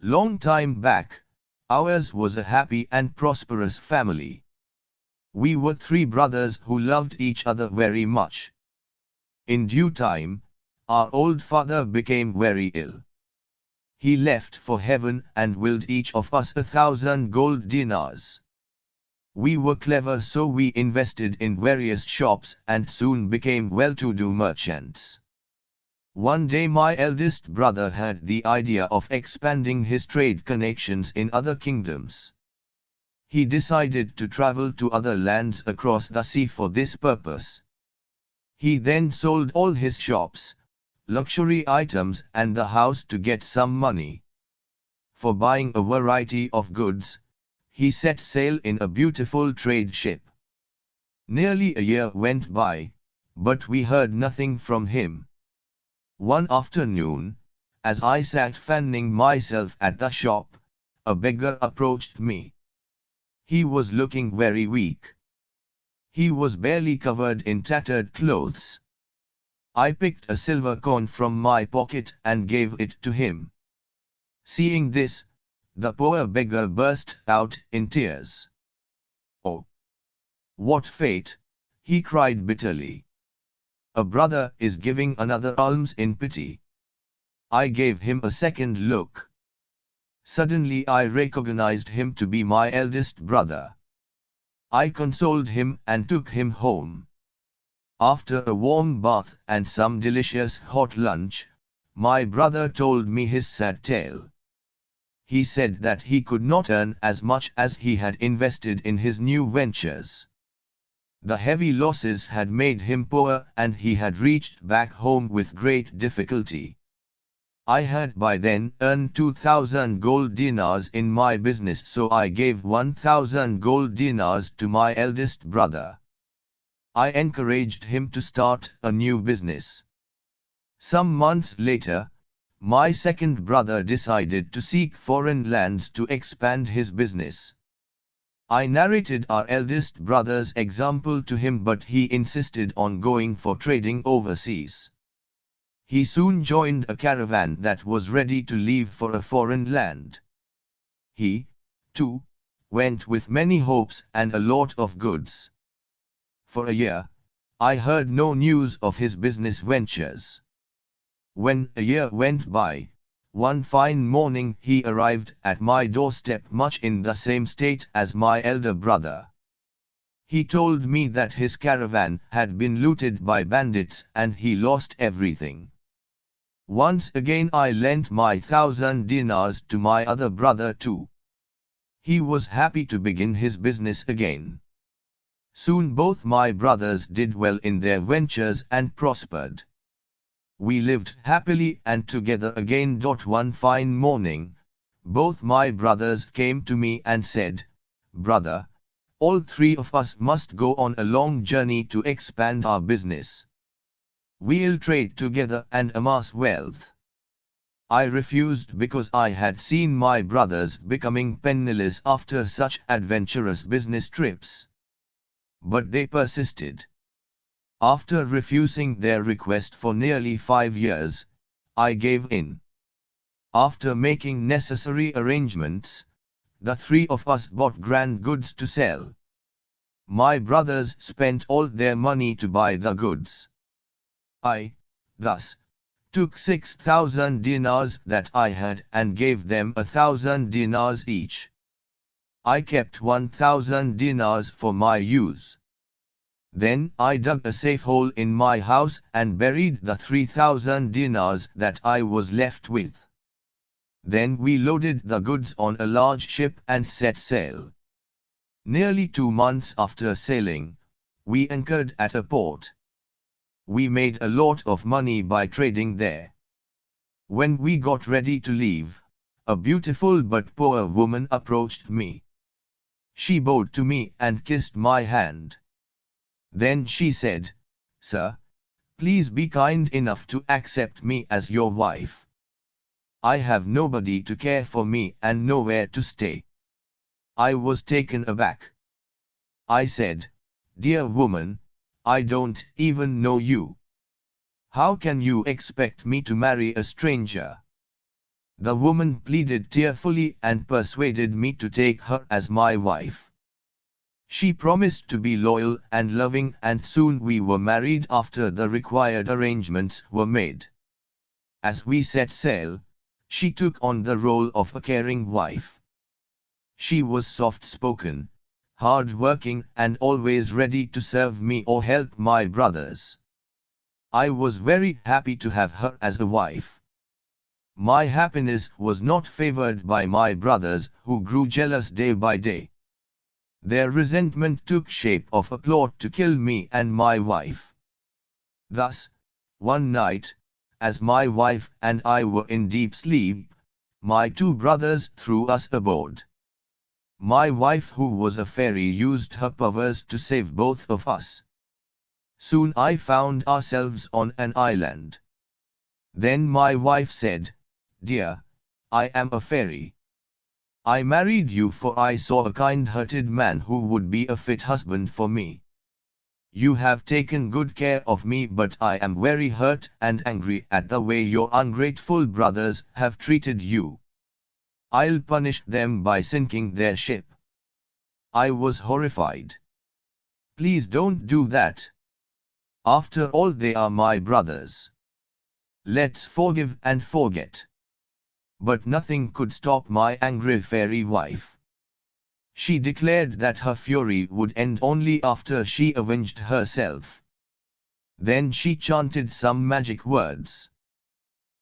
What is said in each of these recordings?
Long time back, ours was a happy and prosperous family. We were three brothers who loved each other very much. In due time, our old father became very ill. He left for heaven and willed each of us 1,000 gold dinars. We were clever, so we invested in various shops and soon became well-to-do merchants. One day my eldest brother had the idea of expanding his trade connections in other kingdoms. He decided to travel to other lands across the sea for this purpose. He then sold all his shops, luxury items and the house to get some money. For buying a variety of goods, he set sail in a beautiful trade ship. Nearly a year went by, but we heard nothing from him. One afternoon, as I sat fanning myself at the shop, a beggar approached me. He was looking very weak. He was barely covered in tattered clothes. I picked a silver coin from my pocket and gave it to him. Seeing this, the poor beggar burst out in tears. "Oh, what fate!" he cried bitterly. "A brother is giving another alms in pity." I gave him a second look. Suddenly I recognized him to be my eldest brother. I consoled him and took him home. After a warm bath and some delicious hot lunch, my brother told me his sad tale. He said that he could not earn as much as he had invested in his new ventures. The heavy losses had made him poor and he had reached back home with great difficulty. I had by then earned 2,000 gold dinars in my business, so I gave 1,000 gold dinars to my eldest brother. I encouraged him to start a new business. Some months later, my second brother decided to seek foreign lands to expand his business. I narrated our eldest brother's example to him, but he insisted on going for trading overseas. He soon joined a caravan that was ready to leave for a foreign land. He, too, went with many hopes and a lot of goods. For a year, I heard no news of his business ventures. When a year went by, one fine morning he arrived at my doorstep much in the same state as my elder brother. He told me that his caravan had been looted by bandits and he lost everything. Once again I lent my 1,000 dinars to my other brother too. He was happy to begin his business again. Soon both my brothers did well in their ventures and prospered. We lived happily and together again. One fine morning, both my brothers came to me and said, "Brother, all three of us must go on a long journey to expand our business. We'll trade together and amass wealth." I refused because I had seen my brothers becoming penniless after such adventurous business trips. But they persisted. After refusing their request for nearly 5 years, I gave in. After making necessary arrangements, the three of us bought grand goods to sell. My brothers spent all their money to buy the goods. I, thus, took 6,000 dinars that I had and gave them 1,000 dinars each. I kept 1,000 dinars for my use. Then I dug a safe hole in my house and buried the 3,000 dinars that I was left with. Then we loaded the goods on a large ship and set sail. Nearly 2 months after sailing, we anchored at a port. We made a lot of money by trading there. When we got ready to leave, a beautiful but poor woman approached me. She bowed to me and kissed my hand. Then she said, "Sir, please be kind enough to accept me as your wife. I have nobody to care for me and nowhere to stay." I was taken aback. I said, "Dear woman, I don't even know you. How can you expect me to marry a stranger?" The woman pleaded tearfully and persuaded me to take her as my wife. She promised to be loyal and loving, and soon we were married after the required arrangements were made. As we set sail, she took on the role of a caring wife. She was soft-spoken, hard-working, and always ready to serve me or help my brothers. I was very happy to have her as a wife. My happiness was not favored by my brothers, who grew jealous day by day. Their resentment took shape of a plot to kill me and my wife. Thus, one night, as my wife and I were in deep sleep, my two brothers threw us aboard. My wife, who was a fairy, used her powers to save both of us. Soon I found ourselves on an island. Then my wife said, "Dear, I am a fairy. I married you for I saw a kind-hearted man who would be a fit husband for me. You have taken good care of me, but I am very hurt and angry at the way your ungrateful brothers have treated you. I'll punish them by sinking their ship." I was horrified. "Please don't do that. After all, they are my brothers. Let's forgive and forget." But nothing could stop my angry fairy wife. She declared that her fury would end only after she avenged herself. Then she chanted some magic words.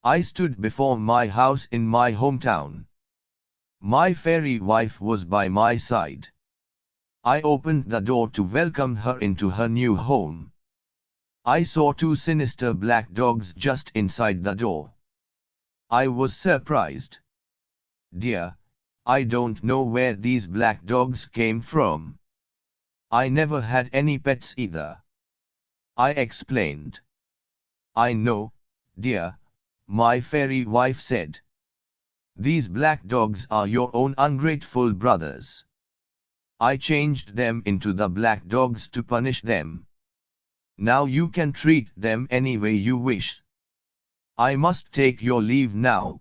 I stood before my house in my hometown. My fairy wife was by my side. I opened the door to welcome her into her new home. I saw two sinister black dogs just inside the door. I was surprised. "Dear, I don't know where these black dogs came from. I never had any pets either," I explained. "I know, dear," my fairy wife said. "These black dogs are your own ungrateful brothers. I changed them into the black dogs to punish them. Now you can treat them any way you wish. I must take your leave now.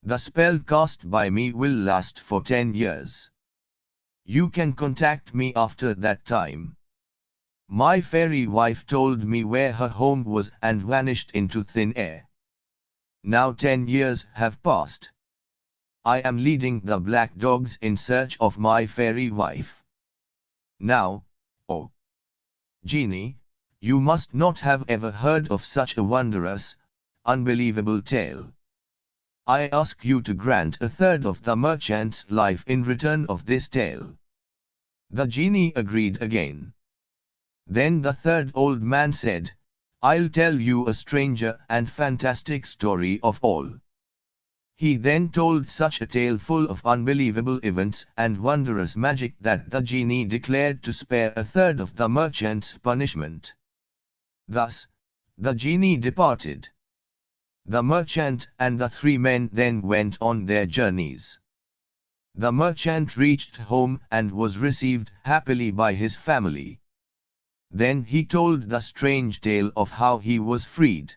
The spell cast by me will last for 10 years. You can contact me after that time." My fairy wife told me where her home was and vanished into thin air. Now 10 years have passed. I am leading the black dogs in search of my fairy wife. Now, oh genie, you must not have ever heard of such a wondrous, unbelievable tale. I ask you to grant a third of the merchant's life in return of this tale." The genie agreed again. Then the third old man said, "I'll tell you a stranger and fantastic story of all." He then told such a tale full of unbelievable events and wondrous magic that the genie declared to spare a third of the merchant's punishment. Thus, the genie departed. The merchant and the three men then went on their journeys. The merchant reached home and was received happily by his family. Then he told the strange tale of how he was freed.